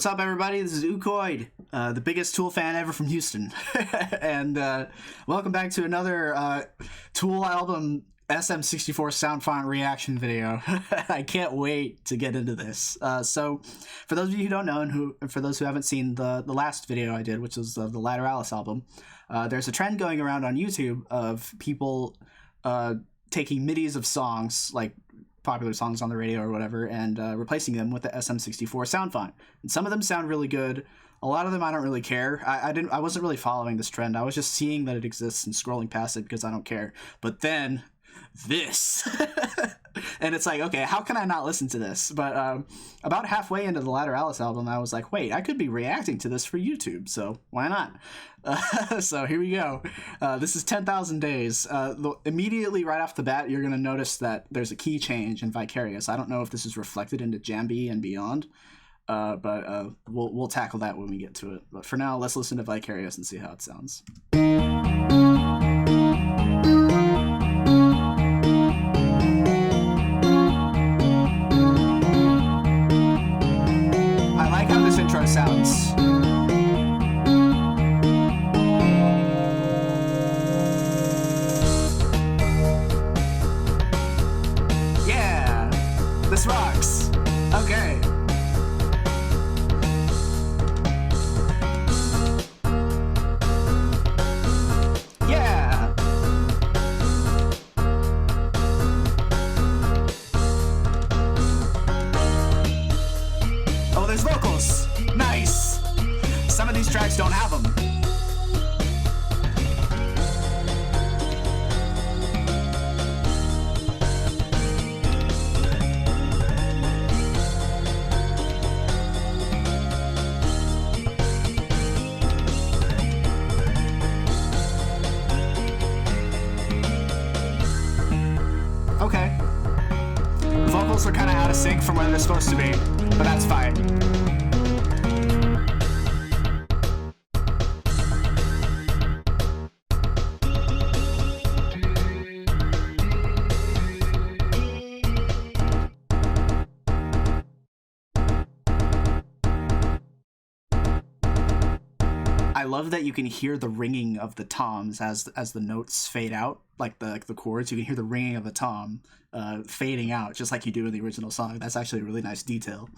What's up, everybody? This is Ukoid, the biggest Tool fan ever from Houston. And welcome back to another Tool album SM64 Soundfont reaction video. I can't wait to get into this. So, for those of you who don't know, and for those who haven't seen the last video I did, which was the Lateralus album, there's a trend going around on YouTube of people taking midis of songs, like popular songs on the radio or whatever, and replacing them with the SM64 Soundfont. And some of them sound really good. A lot of them I don't really care. I wasn't really following this trend. I was just seeing that it exists and scrolling past it because I don't care. But then this and it's like, okay, how can I not listen to this? But about halfway into the Lateralus album, I was like, wait, I could be reacting to this for YouTube, so why not? So here we go. This is 10,000 Days. Immediately right off the bat, you're gonna notice that there's a key change in Vicarious. I don't know if this is reflected into Jambi and beyond, but we'll tackle that when we get to it. But for now, let's listen to Vicarious and see how it sounds. Intro sounds. Yeah, this rocks. Okay. Yeah. Oh, there's vocals. Nice! Some of these tracks don't have them. Okay. The vocals are kind of out of sync from where they're supposed to be, but that's fine. I love that you can hear the ringing of the toms as the notes fade out, like the chords. You can hear the ringing of the tom fading out, just like you do in the original song. That's actually a really nice detail.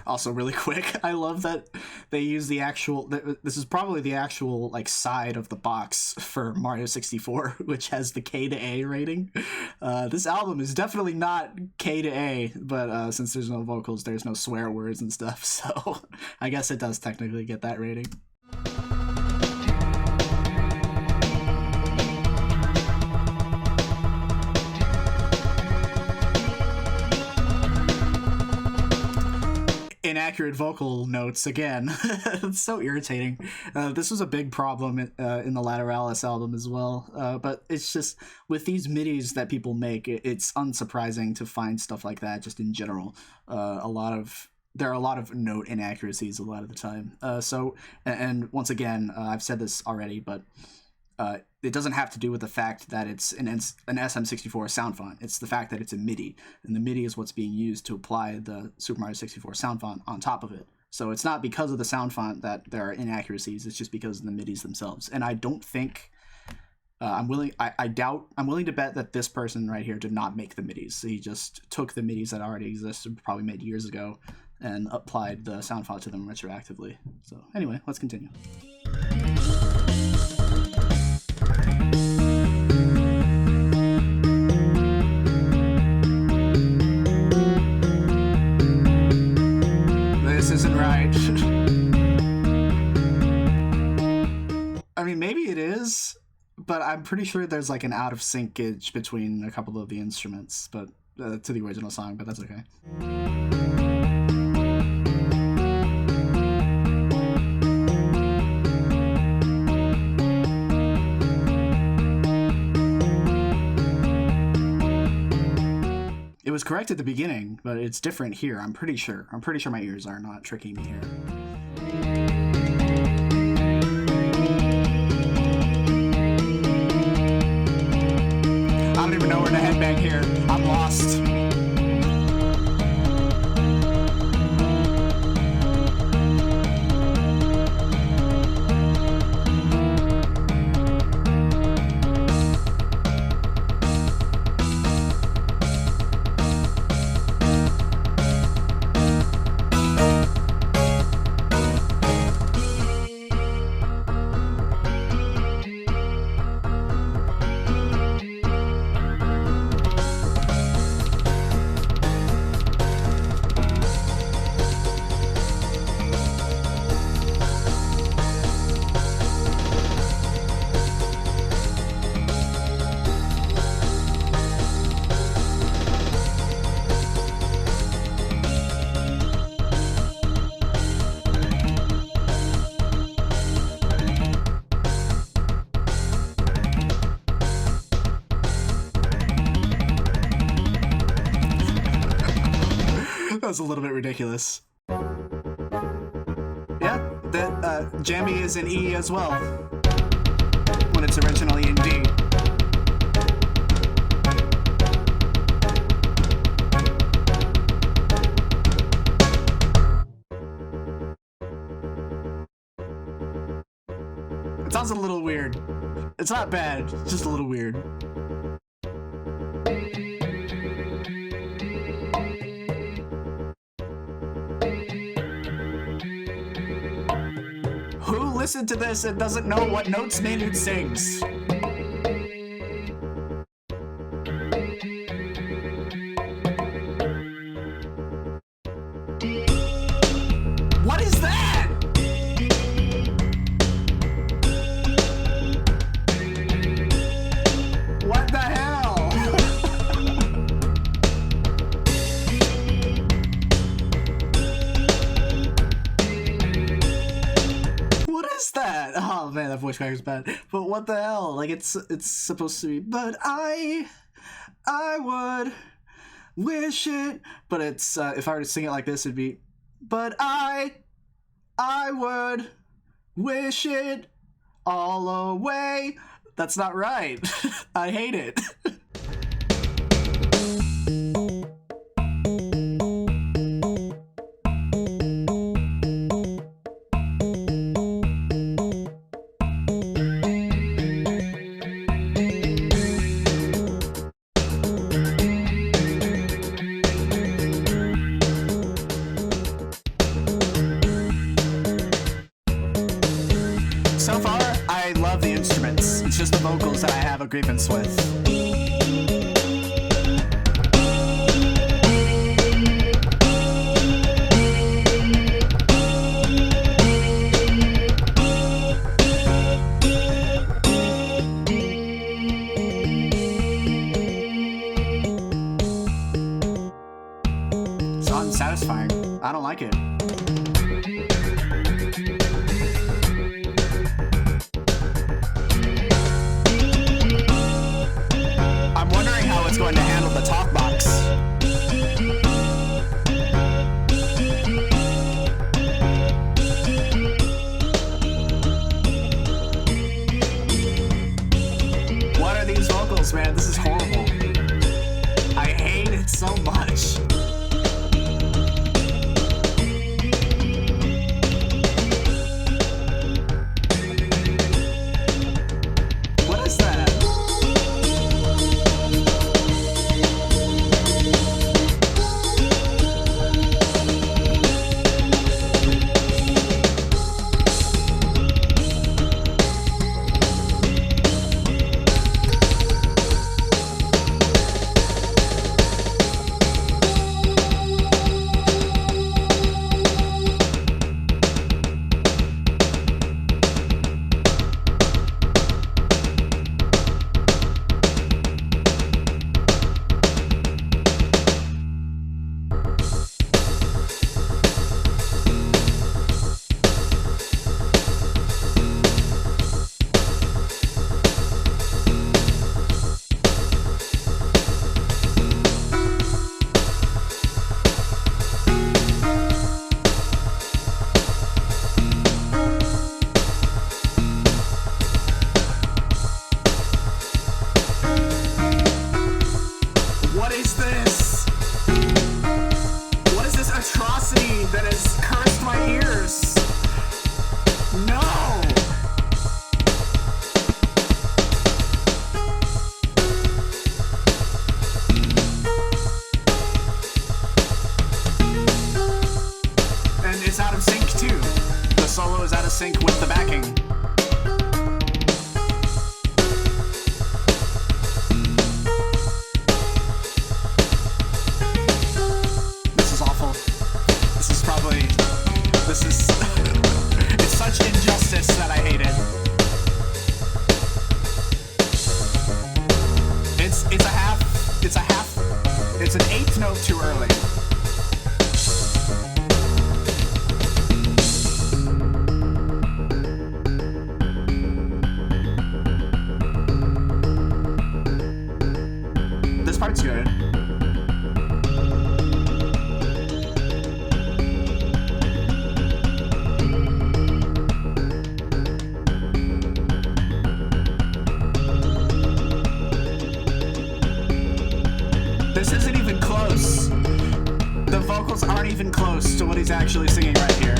Also, really quick, I love that they use the actual, this is probably the actual like side of the box for Mario 64, which has the K to A rating. This album is definitely not K to A, but since there's no vocals, there's no swear words and stuff, so I guess it does technically get that rating. Inaccurate vocal notes again. It's so irritating. This was a big problem in the Lateralus album as well, but it's just with these midis that people make, it's unsurprising to find stuff like that just in general. There are a lot of note inaccuracies a lot of the time. And once again, I've said this already, but it doesn't have to do with the fact that it's an SM64 Soundfont. It's the fact that it's a MIDI, and the MIDI is what's being used to apply the Super Mario 64 Soundfont on top of it. So it's not because of the Soundfont that there are inaccuracies, it's just because of the MIDIs themselves. And I don't think, I'm willing to bet that this person right here did not make the MIDIs. So he just took the MIDIs that already existed, probably made years ago, and applied the Soundfont to them retroactively. So anyway, let's continue. This isn't right. I mean, maybe it is, but I'm pretty sure there's like an out of syncage between a couple of the instruments, but to the original song, but that's okay. It was correct at the beginning, but it's different here. I'm pretty sure my ears are not tricking me here. happening here? I'm lost. That was a little bit ridiculous. Yeah, that Jambi is in E as well, when it's originally in D. It sounds a little weird. It's not bad, it's just a little weird. Who listened to this and doesn't know what notes Maynard sings? What is that? What the hell? What is that? Oh man, that voice crack is bad. But what the hell? Like it's supposed to be, but I would wish it. But it's if I were to sing it like this, it'd be, but I would wish it all away. That's not right. I hate it. So far, I love the instruments. It's just the vocals that I have a grievance with. It's unsatisfying. I don't like it. I'm wondering how it's going to handle the talk box. What are these vocals, man? This is horrible. I hate it so much. is out of sync too. The solo is out of sync with the backing. This is awful. It's such injustice that I hate it. It's an eighth note too early. This part's good. This isn't even close. The vocals aren't even close to what he's actually singing right here.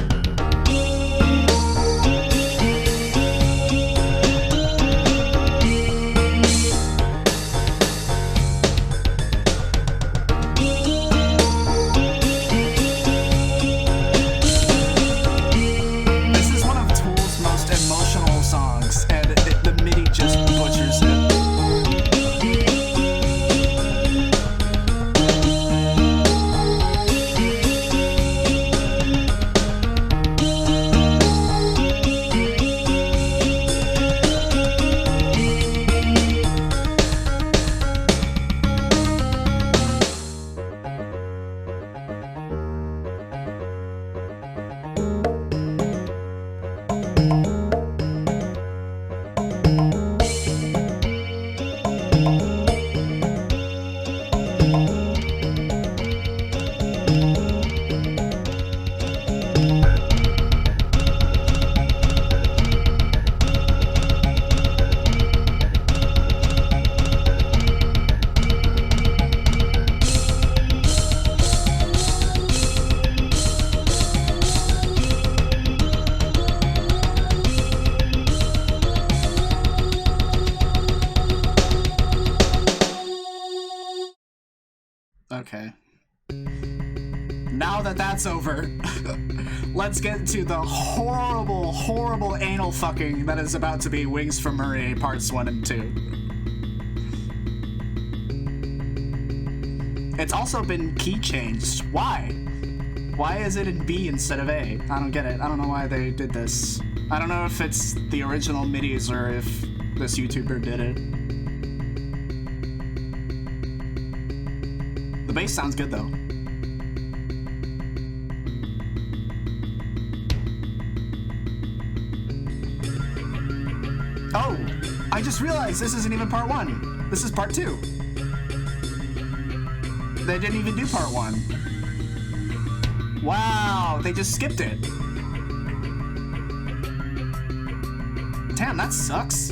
This is one of Tool's most emotional songs, and the MIDI just butchers it. Okay. Now that that's over, let's get to the horrible, horrible anal fucking that is about to be Wings from Marie Parts 1 and 2. It's also been key changed. Why? Why is it in B instead of A? I don't get it. I don't know why they did this. I don't know if it's the original midis or if this YouTuber did it. The bass sounds good though. Oh, I just realized this isn't even part 1. This is part 2. They didn't even do part 1. Wow, they just skipped it. Damn, that sucks.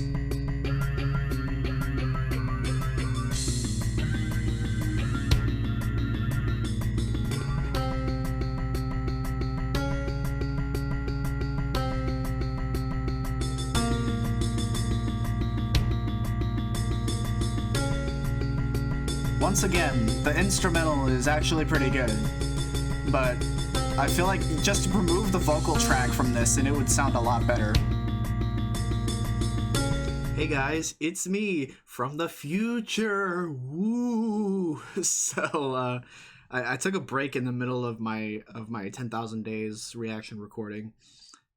Once again, the instrumental is actually pretty good, but I feel like just remove the vocal track from this and it would sound a lot better. Hey guys, it's me from the future. Woo! So I took a break in the middle of my 10,000 days reaction recording,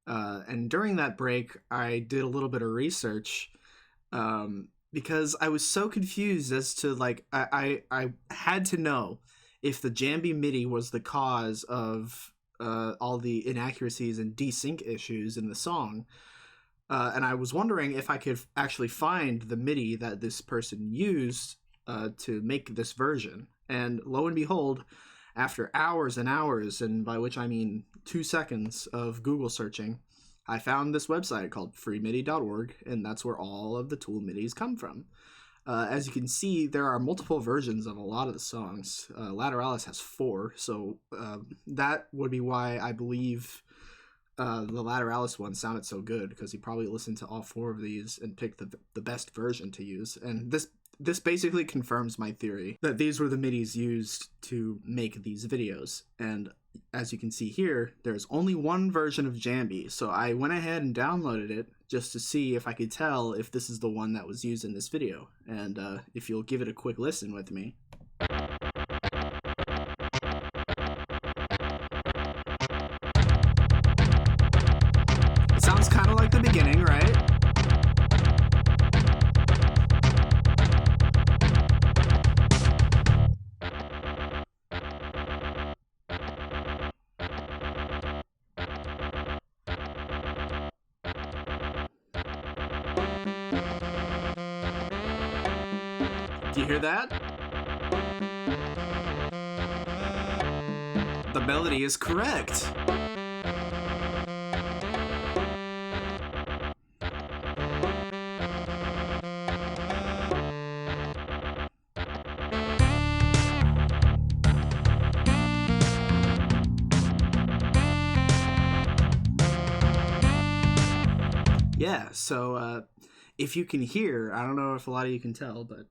and during that break I did a little bit of research. Because I was so confused as to, like, I had to know if the Jambi MIDI was the cause of all the inaccuracies and desync issues in the song. And I was wondering if I could actually find the MIDI that this person used to make this version. And lo and behold, after hours and hours, and by which I mean 2 seconds of Google searching, I found this website called freemidi.org, and that's where all of the Tool midis come from. As you can see, there are multiple versions of a lot of the songs. Lateralus has 4, so that would be why I believe the Lateralus one sounded so good, because he probably listened to all 4 of these and picked the best version to use. And this basically confirms my theory that these were the midis used to make these videos. And as you can see here, there's only one version of Jambi, so I went ahead and downloaded it just to see if I could tell if this is the one that was used in this video. And if you'll give it a quick listen with me. It sounds kind of like the beginning, right? Do you hear that? The melody is correct. Yeah, so if you can hear, I don't know if a lot of you can tell, but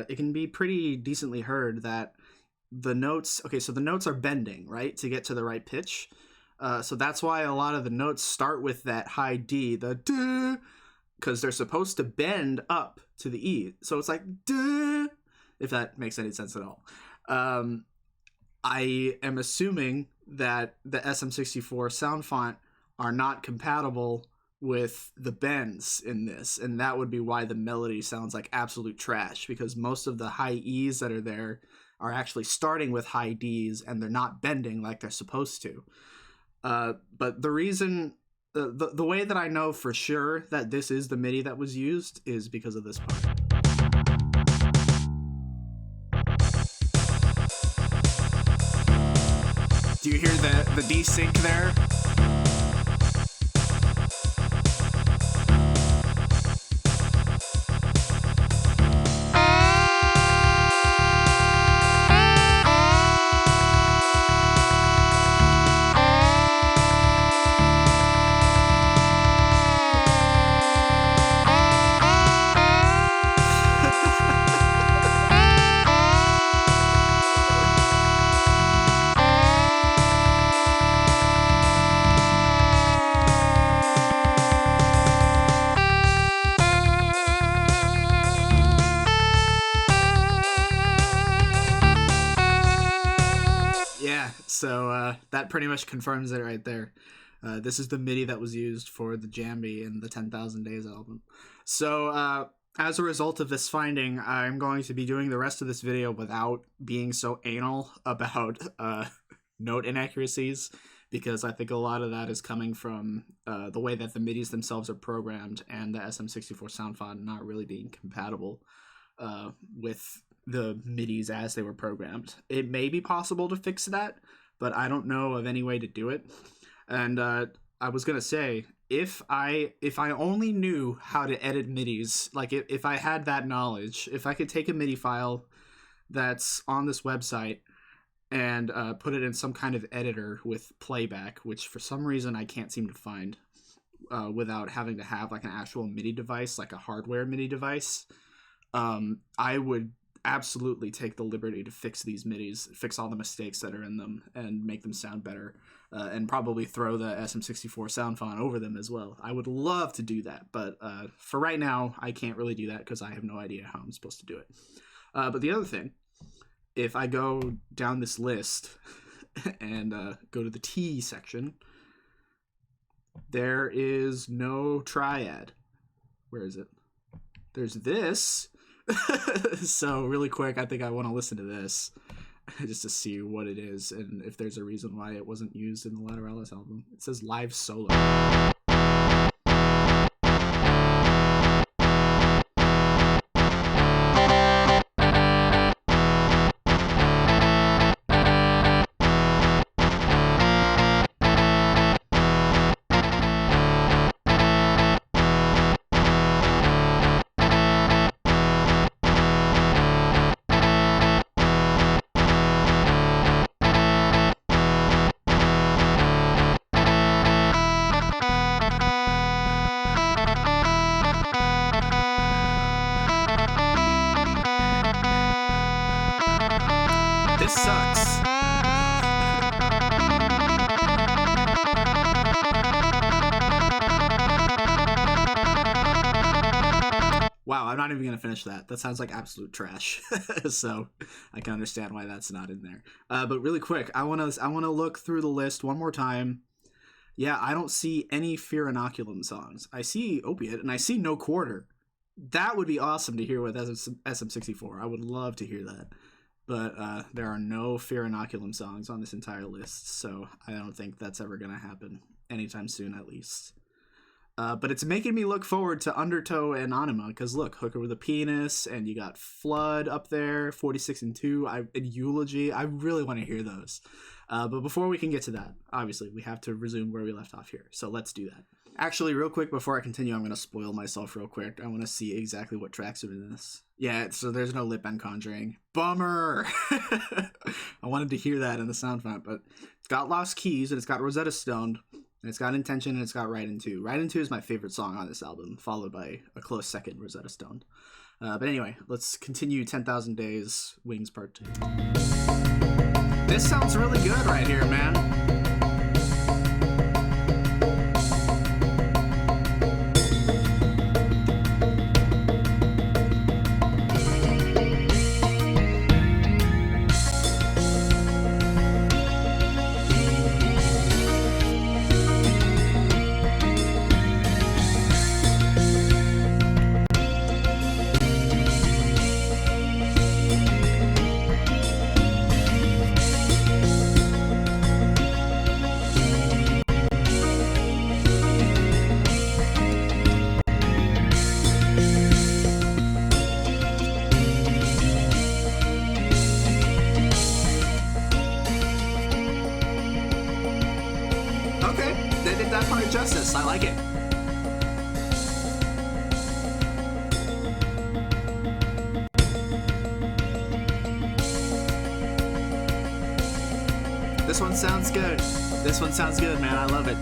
it can be pretty decently heard that the notes, okay, so the notes are bending, right, to get to the right pitch. So that's why a lot of the notes start with that high D, the D, because they're supposed to bend up to the E. So it's like D, if that makes any sense at all. I am assuming that the SM64 Soundfont are not compatible with the bends in this, and that would be why the melody sounds like absolute trash, because most of the high E's that are there are actually starting with high D's and they're not bending like they're supposed to. But the reason, the way that I know for sure that this is the MIDI that was used is because of this part. Do you hear the desync there? So that pretty much confirms it right there. This is the MIDI that was used for the Jambi in the 10,000 Days album. So as a result of this finding, I'm going to be doing the rest of this video without being so anal about note inaccuracies, because I think a lot of that is coming from the way that the MIDIs themselves are programmed and the SM64 Soundfont not really being compatible with the MIDIs as they were programmed. It may be possible to fix that, but I don't know of any way to do it. And I was gonna say, if I only knew how to edit MIDIs, like if I had that knowledge, if I could take a MIDI file that's on this website and put it in some kind of editor with playback, which for some reason I can't seem to find without having to have like an actual MIDI device, like a hardware MIDI device, I would absolutely take the liberty to fix these MIDIs, fix all the mistakes that are in them, and make them sound better, and probably throw the SM64 Soundfont over them as well. I would love to do that, but for right now, I can't really do that because I have no idea how I'm supposed to do it. But the other thing, if I go down this list and go to the T section, there is no triad. Where is it? There's this. So really quick, I think I want to listen to this just to see what it is and if there's a reason why it wasn't used in the Lateralus album. It says live solo. Wow, I'm not even gonna finish that. That sounds like absolute trash. So I can understand why that's not in there. But really quick, I wanna look through the list one more time. Yeah, I don't see any Fear Inoculum songs. I see Opiate and I see No Quarter. That would be awesome to hear with SM64. I would love to hear that. But there are no Fear Inoculum songs on this entire list, so I don't think that's ever gonna happen anytime soon, at least. But it's making me look forward to Undertow and Anima, because look, Hooker with a Penis, and you got Flood up there, 46 and 2, and Eulogy. I really want to hear those. But before we can get to that, obviously, we have to resume where we left off here. So let's do that. Actually, real quick, before I continue, I'm going to spoil myself real quick. I want to see exactly what tracks are in this. Yeah, so there's no lip and Conjuring. Bummer! I wanted to hear that in the sound font, but it's got Lost Keys, and it's got Rosetta Stoned. And it's got Intention, and it's got Right Into. Right Into is my favorite song on this album, followed by a close second, Rosetta Stoned. But anyway, let's continue 10,000 Days, Wings Part 2. This sounds really good right here, man. Justice, I like it. This one sounds good. This one sounds good, man. I love it.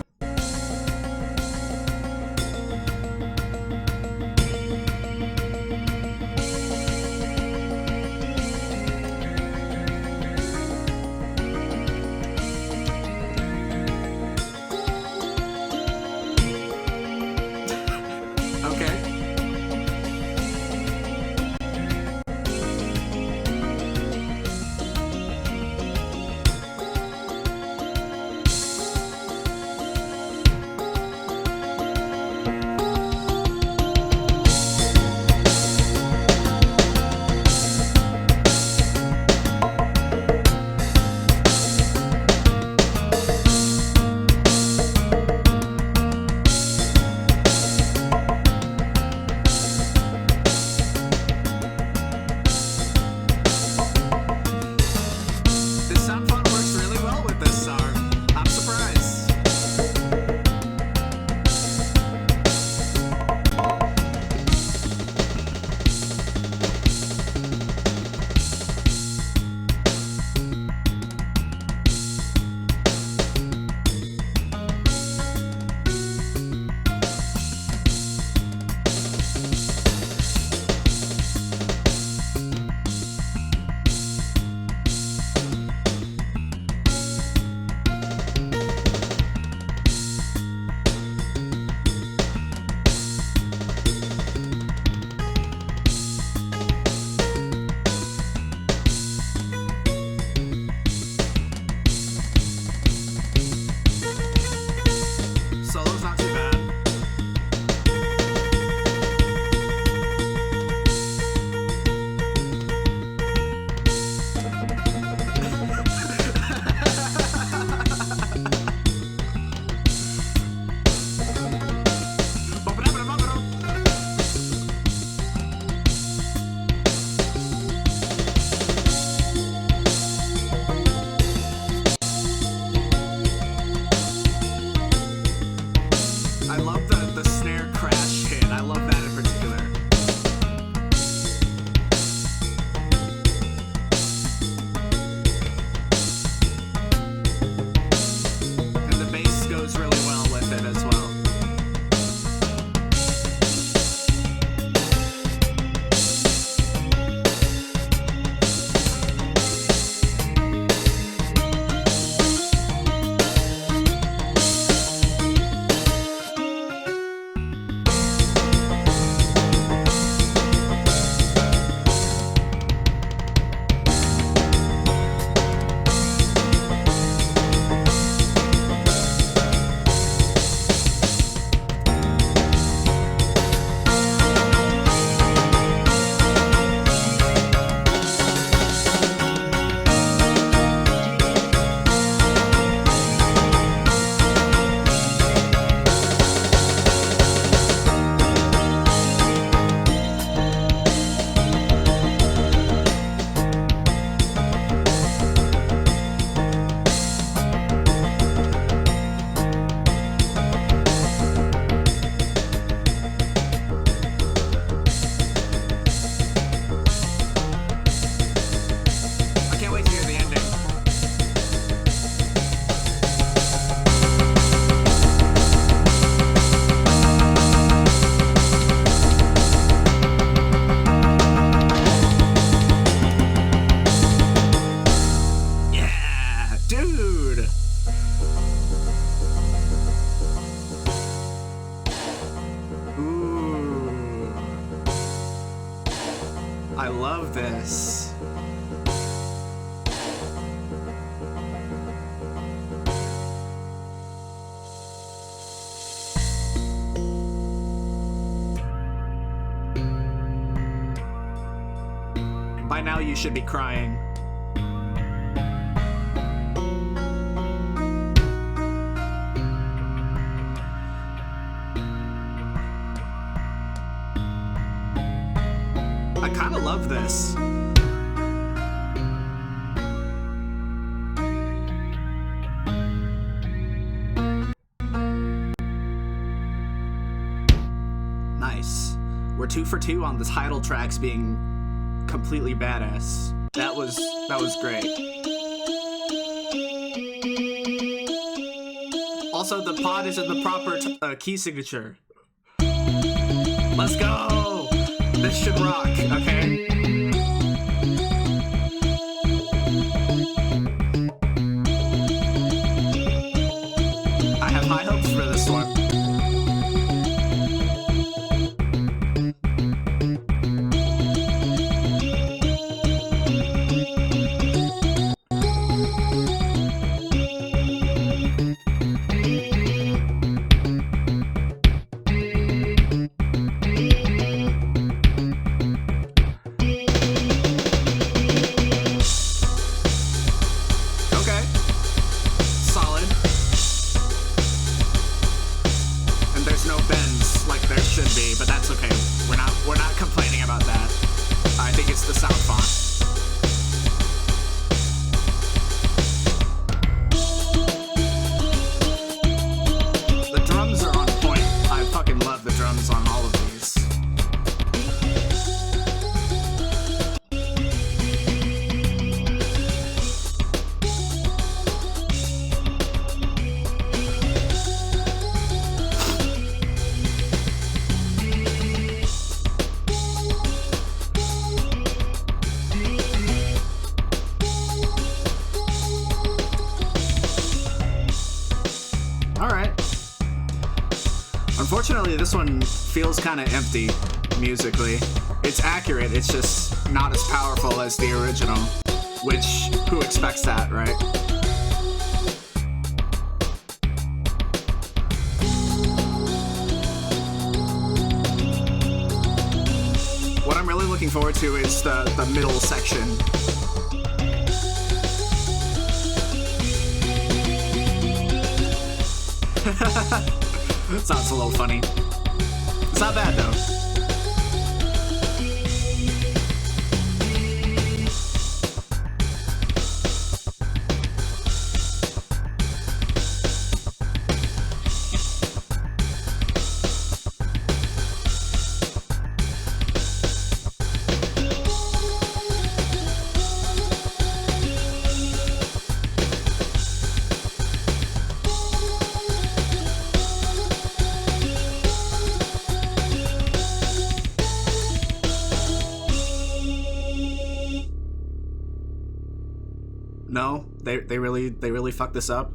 love this. By now you should be crying. I kind of love this. Nice. We're 2 for 2 on the title tracks being completely badass. That was great. Also, the pod is in the proper key signature. Let's go! This should rock, okay? I have high hopes for this one. Unfortunately, this one feels kind of empty musically. It's accurate, it's just not as powerful as the original, which, who expects that, right? What I'm really looking forward to is the middle section. Sounds a little funny. It's not bad though. No, they really fucked this up.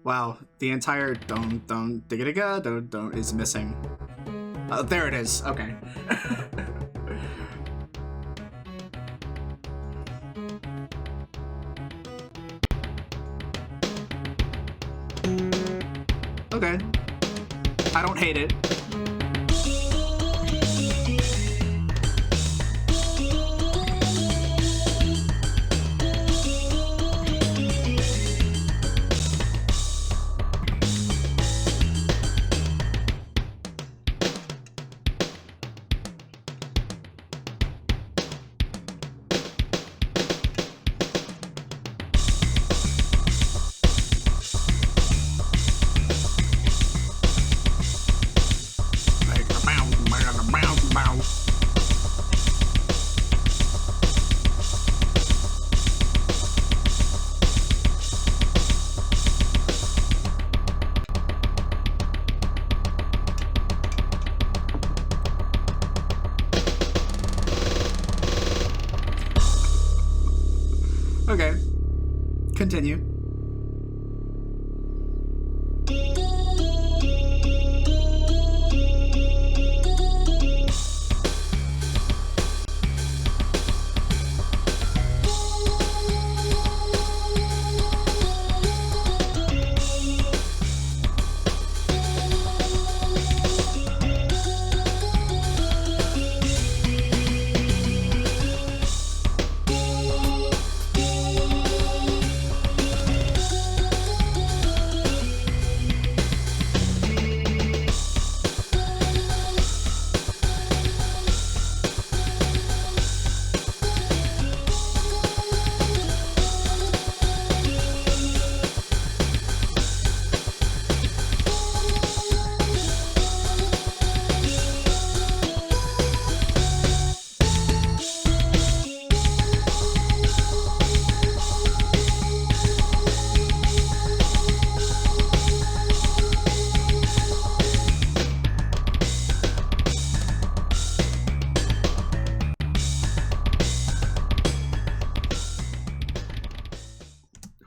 Wow, the entire don't digga don't is missing. There it is. Okay. Okay. I don't hate it. Okay. Continue.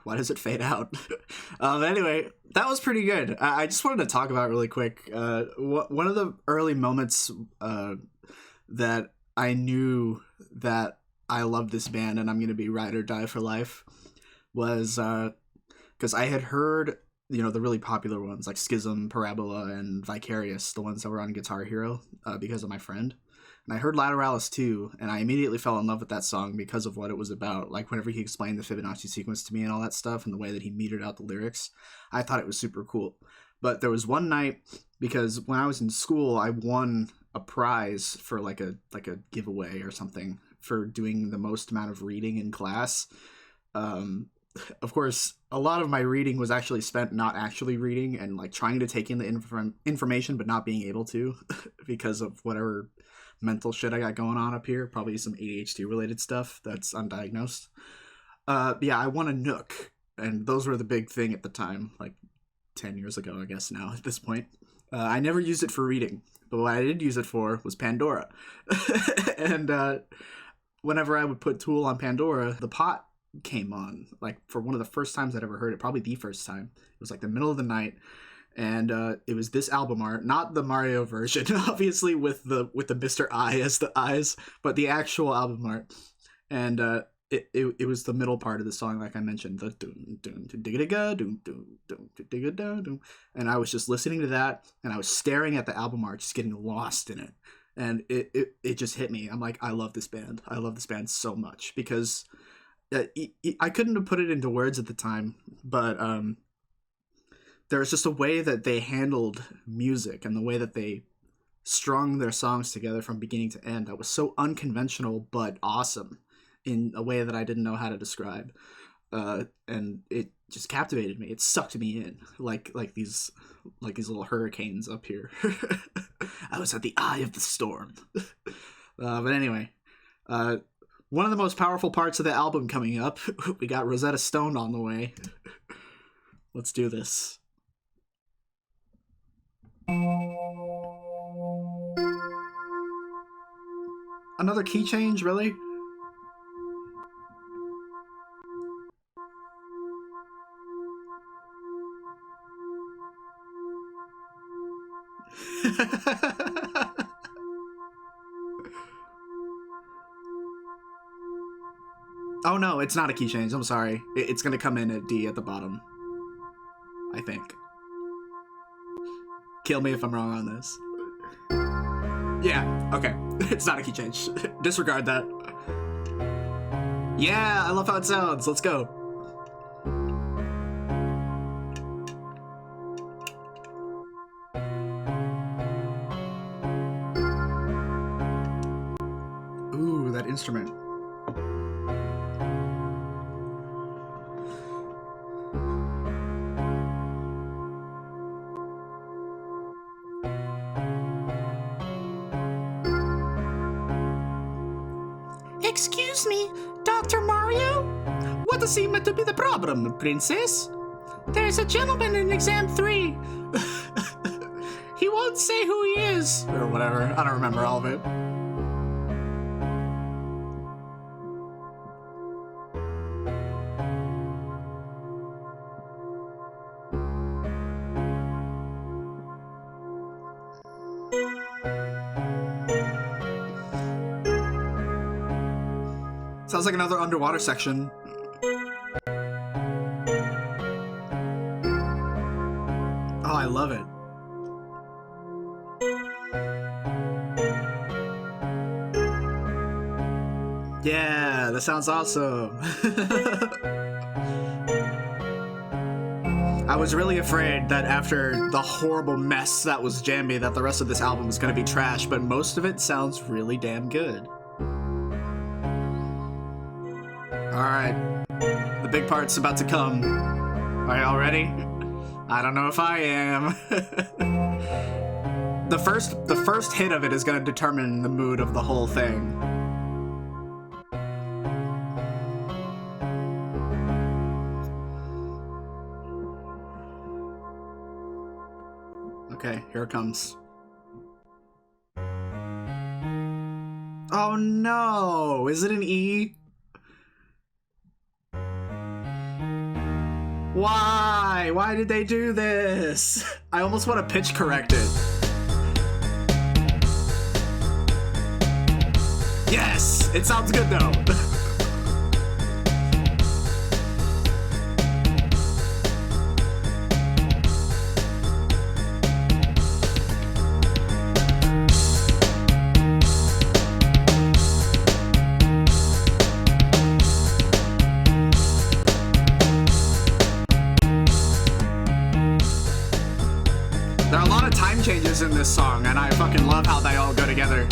Why does it fade out? Anyway, that was pretty good. I just wanted to talk about really quick. One of the early moments that I knew that I loved this band and I'm going to be ride or die for life was because I had heard, you know, the really popular ones like SCHISM, Parabola, and Vicarious, the ones that were on Guitar Hero, because of my friend. And I heard Lateralus too, and I immediately fell in love with that song because of what it was about. Like, whenever he explained the Fibonacci sequence to me and all that stuff, and the way that he metered out the lyrics, I thought it was super cool. But there was one night, because when I was in school, I won a prize for like a giveaway or something for doing the most amount of reading in class. Of course, a lot of my reading was actually spent not actually reading and like trying to take in the information but not being able to because of whatever mental shit I got going on up here, probably some ADHD related stuff that's undiagnosed. Yeah, I won a Nook, and those were the big thing at the time, like 10 years ago, I guess now at this point. I never used it for reading, but what I did use it for was Pandora. And whenever I would put Tool on Pandora, the pot came on, like for one of the first times I'd ever heard it, probably the first time. It was like the middle of the night, and it was this album art, not the Mario version, obviously with the Mr. I as the eyes, but the actual album art. And it was the middle part of the song, like I mentioned, the dun dun digga dun dun dun digga dun, and I was just listening to that, and I was staring at the album art, just getting lost in it, and it just hit me. I'm like, I love this band. I love this band so much because I couldn't have put it into words at the time, but there was just a way that they handled music and the way that they strung their songs together from beginning to end that was so unconventional but awesome in a way that I didn't know how to describe. And it just captivated me. It sucked me in like these little hurricanes up here. I was at the eye of the storm. But anyway, one of the most powerful parts of the album coming up. We got Rosetta Stoned on the way. Let's do this. Another key change, really? Oh no, it's not a key change. I'm sorry. It's gonna come in at D at the bottom, I think. Kill me if I'm wrong on this. Yeah, okay. It's not a key change. Disregard that. Yeah, I love how it sounds. Let's go. Ooh, that instrument. Excuse me, Dr. Mario? What does seem to be the problem, princess? There's a gentleman in exam 3. He won't say who he is. Or whatever. I don't remember all of it. Sounds like another underwater section. Oh, I love it. Yeah, that sounds awesome. I was really afraid that after the horrible mess that was Jambi, that the rest of this album was going to be trash, but most of it sounds really damn good. Alright, the big part's about to come. Are y'all ready? I don't know if I am. The first hit of it is going to determine the mood of the whole thing. Okay, here it comes. Oh no! Is it an E? Why? Why did they do this? I almost want to pitch correct it. Yes! It sounds good though. There are a lot of time changes in this song, and I fucking love how they all go together.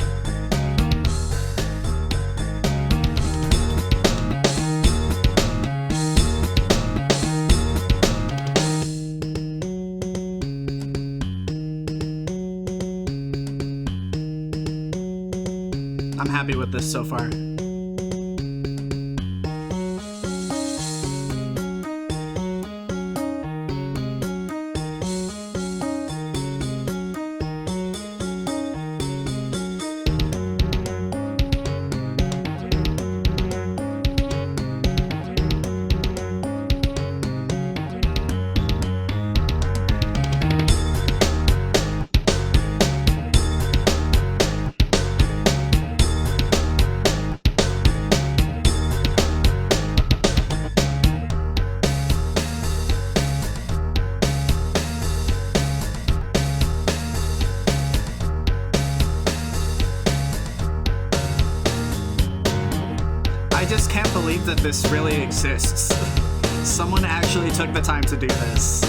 I'm happy with this so far. I just can't believe that this really exists. Someone actually took the time to do this.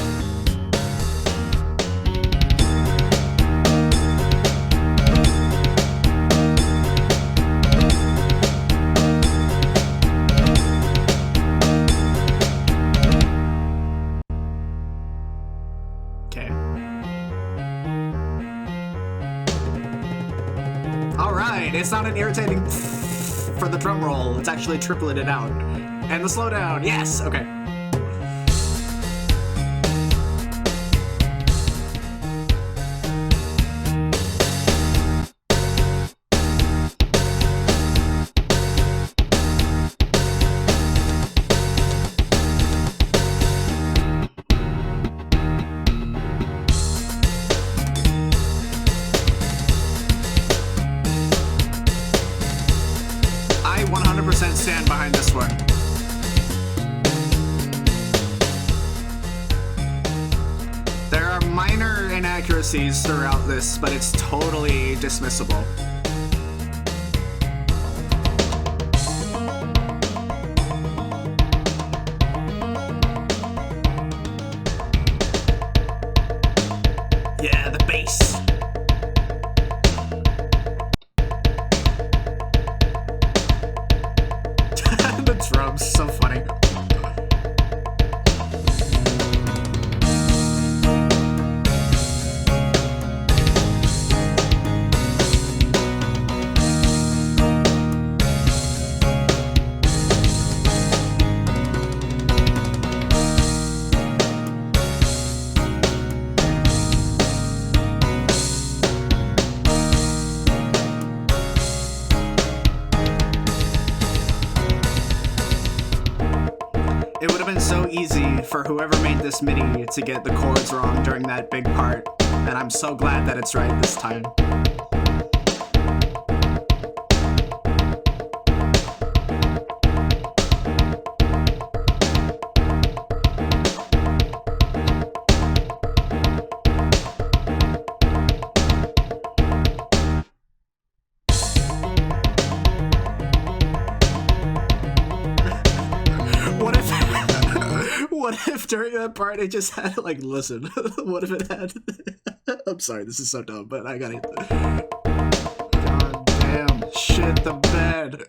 Okay. Alright, it's not an irritating for the drum roll, it's actually triplet it out. And the slowdown, yes, okay. I 100% stand behind this one. There are minor inaccuracies throughout this, but it's totally dismissible. Yeah, the bass. The drums, so funny. It would have been so easy for whoever made this MIDI to get the chords wrong during that big part, and I'm so glad that it's right this time. What if during that part it just had like listen? What if it had I'm sorry, this is so dumb, but I gotta God damn, shit the bed.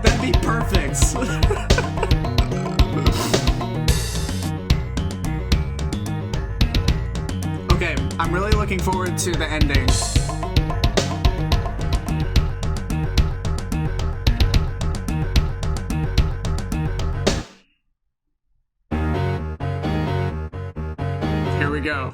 That'd be perfect. Okay, I'm really looking forward to the ending. Here we go.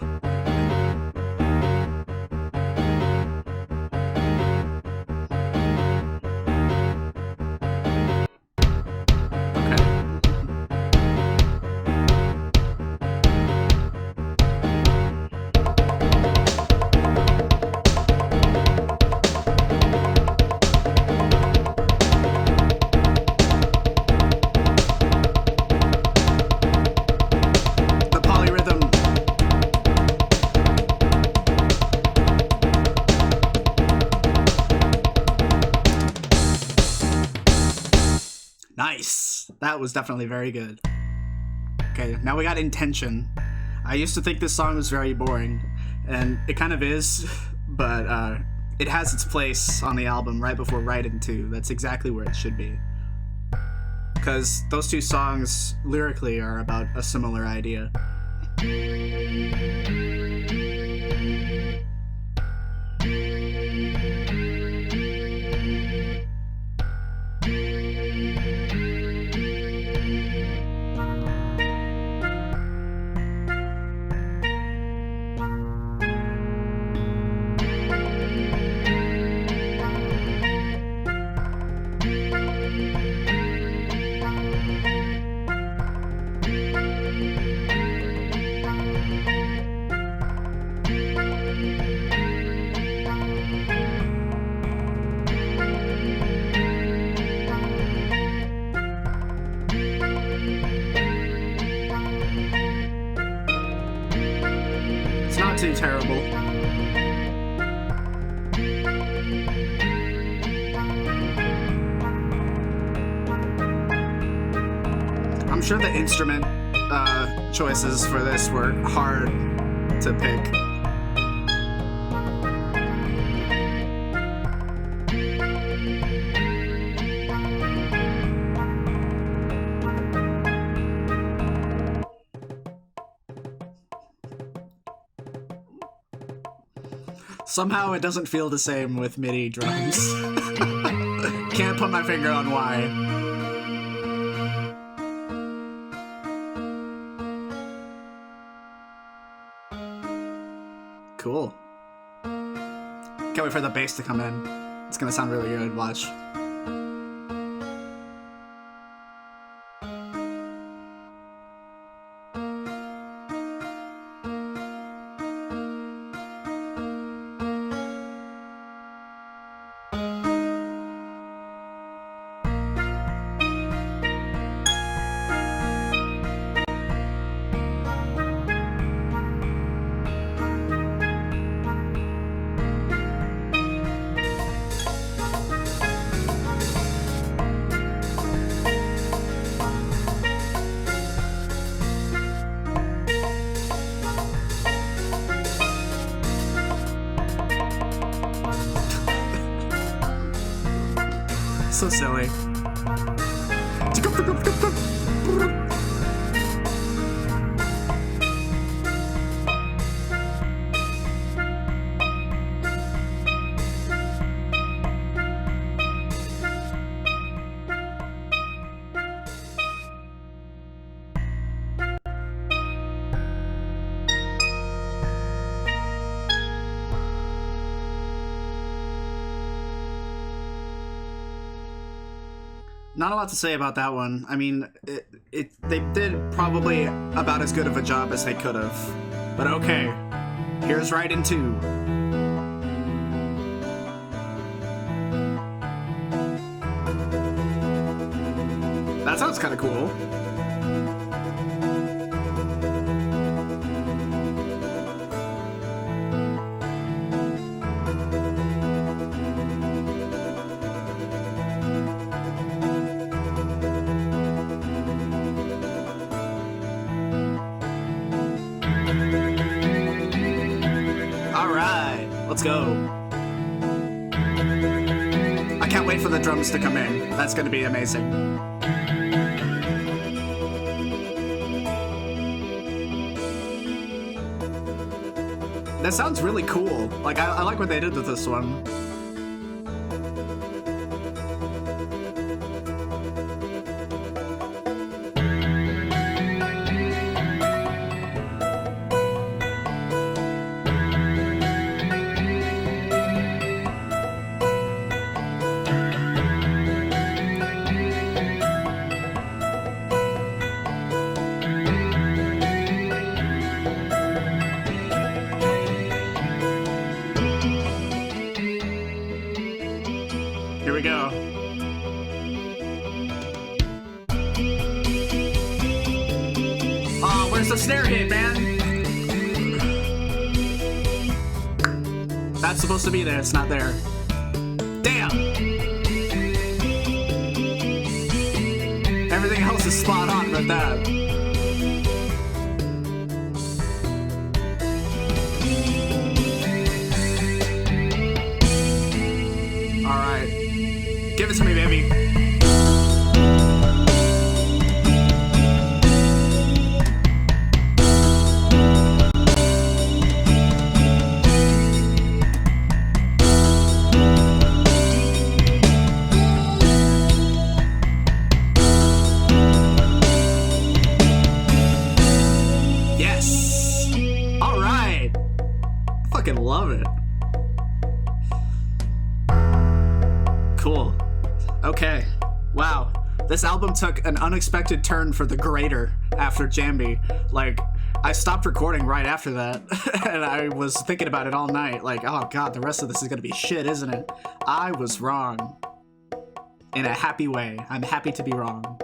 Nice! That was definitely very good. Okay, now we got Intention. I used to think this song was very boring, and it kind of is, but it has its place on the album right before Raiden 2. That's exactly where it should be. Because those two songs, lyrically, are about a similar idea. Not too terrible. I'm sure the instrument choices for this were hard to pick. Somehow it doesn't feel the same with MIDI drums. Can't put my finger on why. Cool. Can't wait for the bass to come in. It's gonna sound really good, watch. So silly. Not a lot to say about that one. I mean, they did probably about as good of a job as they could have. But okay, here's Raiden 2. That sounds kind of cool. Let's go. I can't wait for the drums to come in. That's gonna be amazing. That sounds really cool. Like, I like what they did with this one. Here we go. Oh, where's the snare hit, man? That's supposed to be there, it's not there. Damn! is spot on with that. Alright. Give it to me, baby. Fucking love it. Cool. Okay. Wow. This album took an unexpected turn for the greater after Jambi. Like, I stopped recording right after that, and I was thinking about it all night. Like, oh god, the rest of this is gonna be shit, isn't it? I was wrong. In a happy way. I'm happy to be wrong.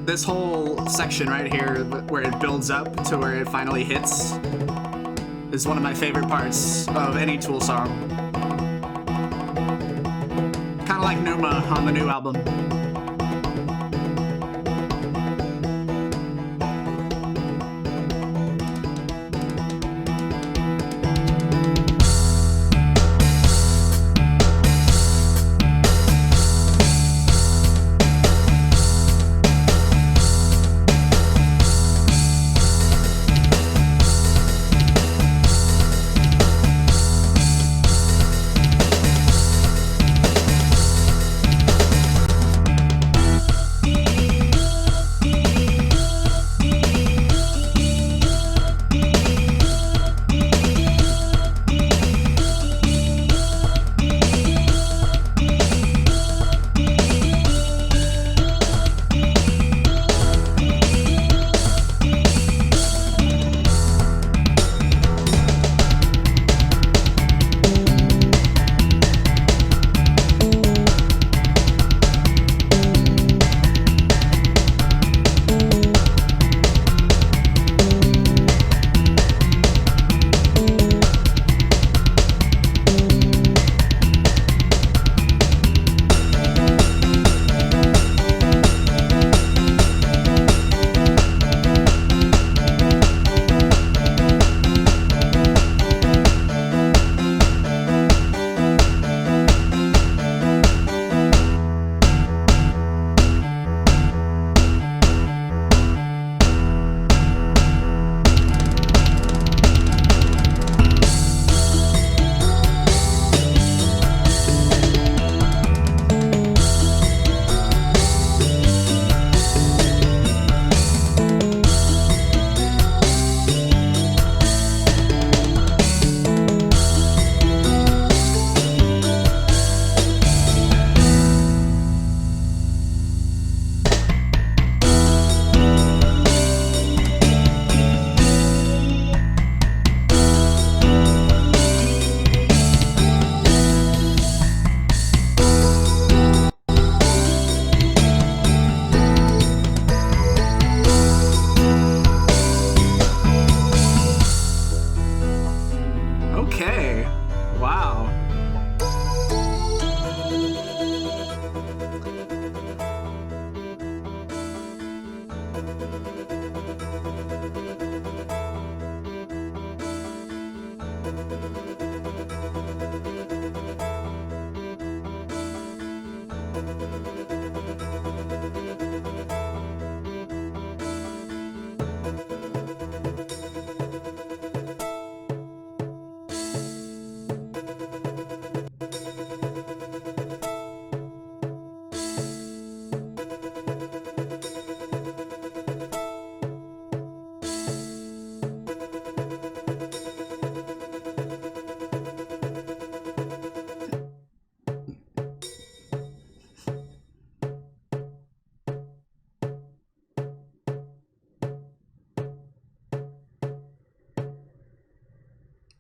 This whole section right here, where it builds up to where it finally hits, is one of my favorite parts of any Tool song. Kind of like Numa on the new album.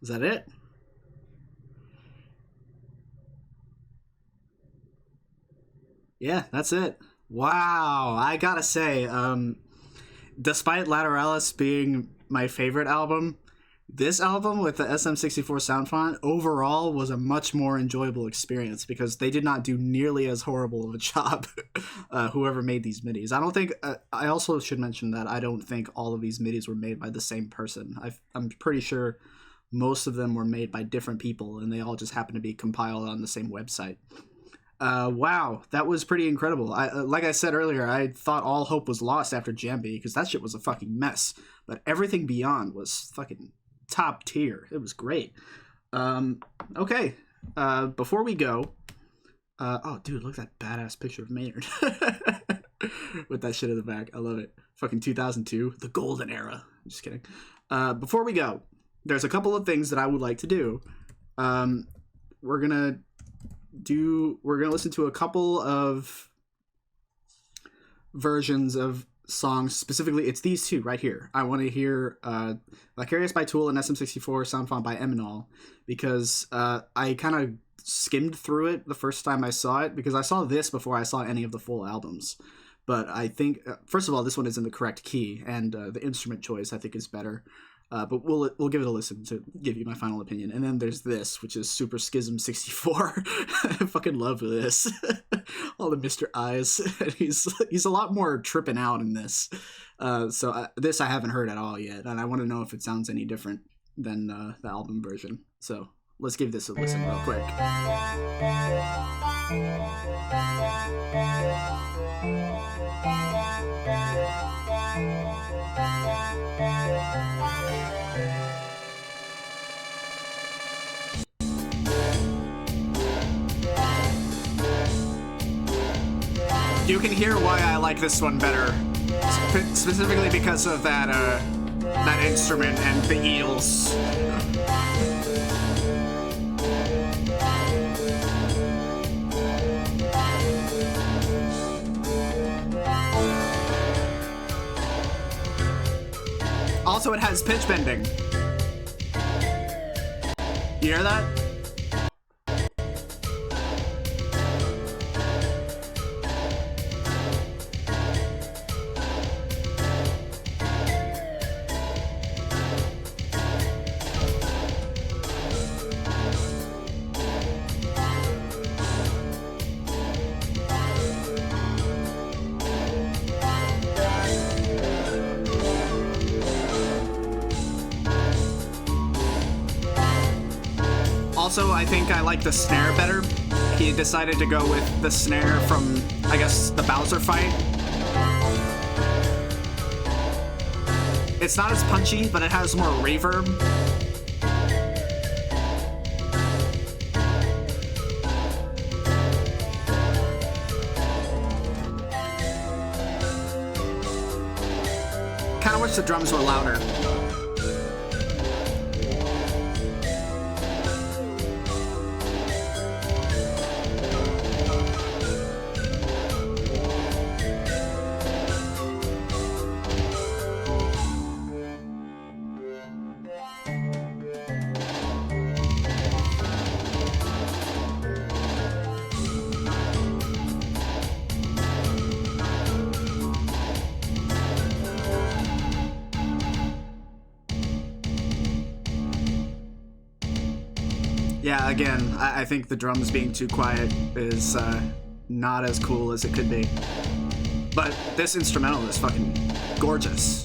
Is that it? Yeah, that's it. Wow, I gotta say, despite Lateralus being my favorite album, this album with the SM64 Soundfont overall was a much more enjoyable experience because they did not do nearly as horrible of a job, whoever made these midis. I don't think, I also should mention that I don't think all of these midis were made by the same person. I'm pretty sure most of them were made by different people and they all just happen to be compiled on the same website. Wow, that was pretty incredible. Like I said earlier, I thought all hope was lost after Jambi because that shit was a fucking mess. But everything beyond was fucking top tier. It was great. Okay. Before we go, oh dude, look at that badass picture of Maynard with that shit in the back. I love it. Fucking 2002, the golden era. I'm just kidding. Before we go, there's a couple of things that I would like to do. We're gonna listen to a couple of versions of songs. Specifically, it's these two right here. I want to hear Vicarious by Tool and SM64 Soundfont by Eminol because I kind of skimmed through it the first time I saw it because I saw this before I saw any of the full albums. But I think, first of all, this one is in the correct key, and the instrument choice I think is better. But we'll give it a listen to give you my final opinion. And then there's this, which is Super Schism 64. I fucking love this. All the Mr. Eyes. He's a lot more tripping out in this. This I haven't heard at all yet, and I want to know if it sounds any different than the album version. So let's give this a listen real quick. You can hear why I like this one better, specifically because of that instrument and the eels. Also, it has pitch bending. You hear that? Also, I think I like the snare better. He decided to go with the snare from, I guess, the Bowser fight. It's not as punchy, but it has more reverb. Kinda wish the drums were louder. Yeah, again, I think the drums being too quiet is not as cool as it could be. But this instrumental is fucking gorgeous.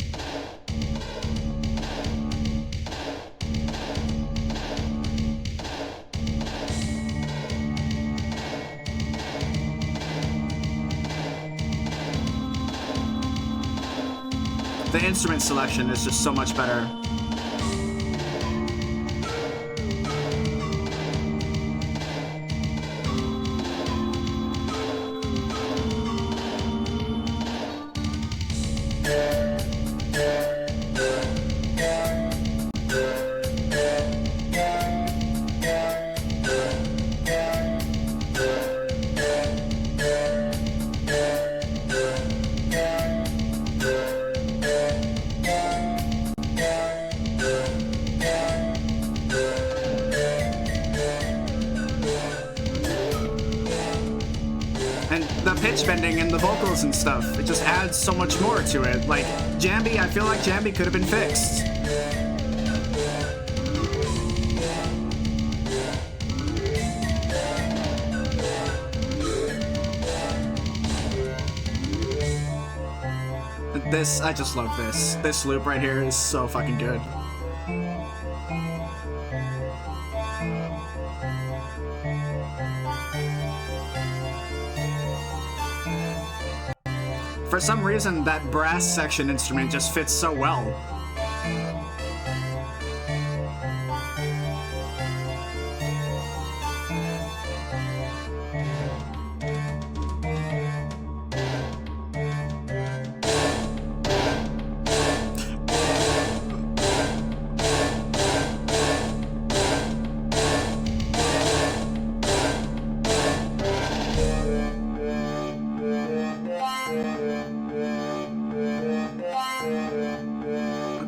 The instrument selection is just so much better. the pitch bending and the vocals and stuff. It just adds so much more to it. Like, Jambi, I feel like Jambi could have been fixed. This, I just love this. This loop right here is so fucking good. For some reason, that brass section instrument just fits so well.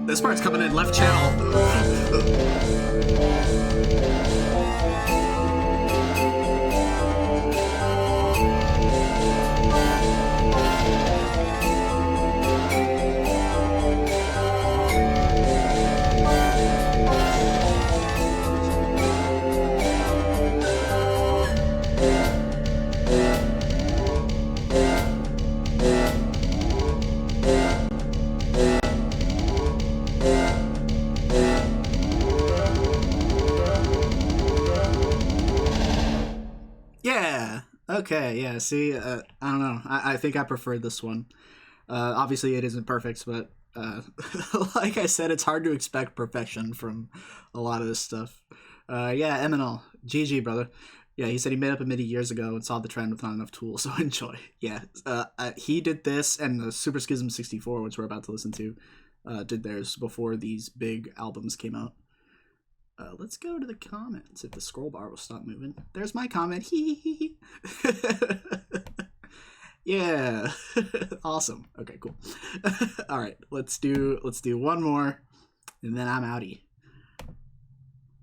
This part's coming in left channel. Okay, yeah, see, I don't know. I think I preferred this one. Obviously, it isn't perfect, but like I said, it's hard to expect perfection from a lot of this stuff. Yeah, Eminal, GG, brother. Yeah, he said he made up a MIDI years ago and saw the trend with not enough tools, so enjoy. Yeah, he did this, and the Super Schism 64, which we're about to listen to, did theirs before these big albums came out. Let's go to the comments if the scroll bar will stop moving. There's my comment. Hee. Yeah. Awesome. Okay, cool. All right, let's do one more, and then I'm outie.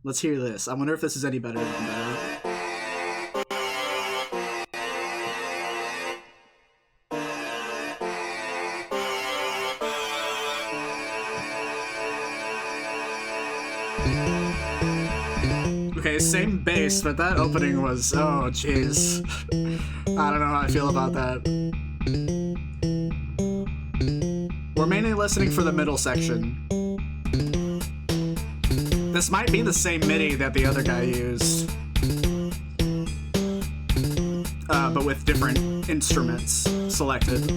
Let's hear this. I wonder if this is any better than that. Okay, same bass, but that opening was, oh jeez. I don't know how I feel about that. We're mainly listening for the middle section. This might be the same MIDI that the other guy used, but with different instruments selected.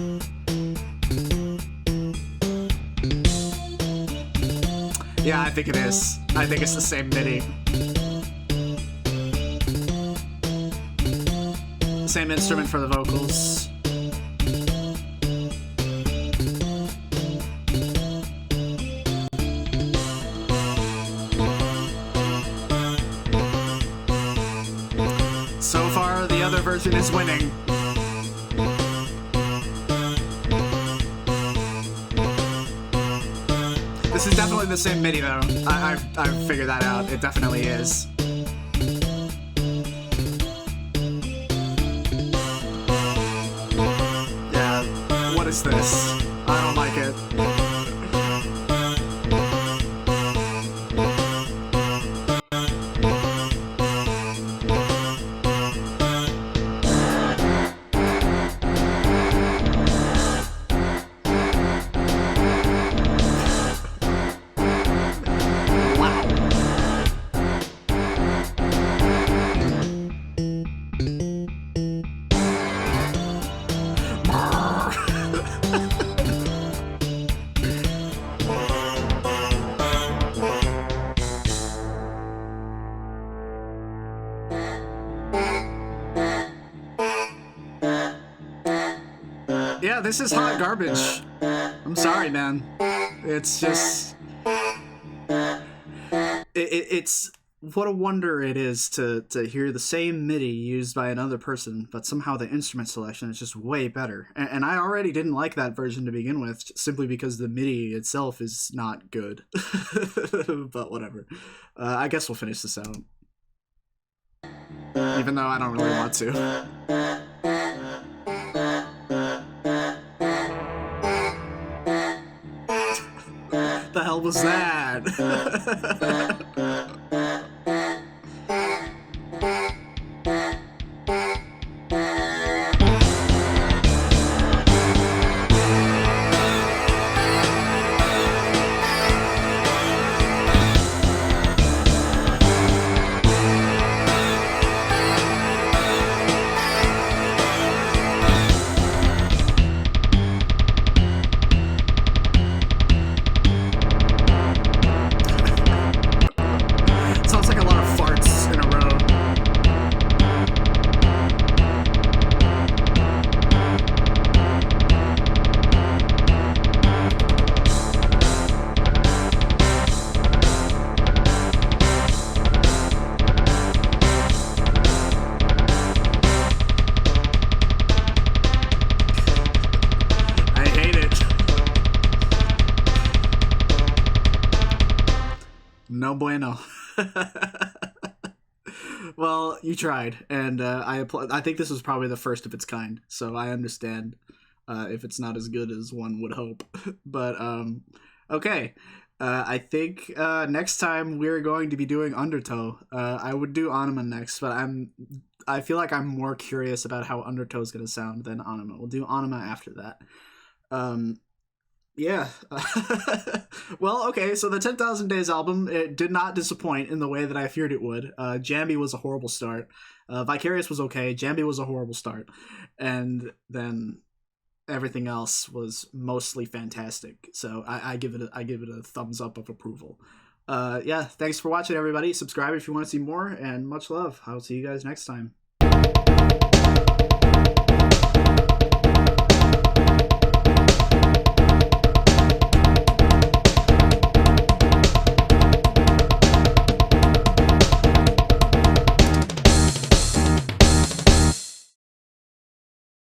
Yeah, I think it is. I think it's the same MIDI. Same instrument for the vocals. So far, the other version is winning. This is definitely the same MIDI, though. I've figured that out. It definitely is. What is this? I don't like it. Yeah, this is hot garbage. I'm sorry, man. It's just... It's... What a wonder it is to hear the same MIDI used by another person, but somehow the instrument selection is just way better. And I already didn't like that version to begin with, simply because the MIDI itself is not good. But whatever. I guess we'll finish this out. Even though I don't really want to. was that? Sounds like a lot of farts in a row. I hate it. No bueno. Well, you tried, and I think this was probably the first of its kind, so I understand if it's not as good as one would hope. But okay, I think next time we're going to be doing Undertow. I would do Anima next, but I feel like I'm more curious about how Undertow is going to sound than Anima. We'll do Anima after that. Yeah. Well, okay, so the 10,000 Days album, it did not disappoint in the way that I feared it would. Jambi was a horrible start. Vicarious was okay. Jambi was a horrible start. And then everything else was mostly fantastic. So I give it a thumbs up of approval. Yeah, thanks for watching, everybody. Subscribe if you want to see more, and much love. I'll see you guys next time.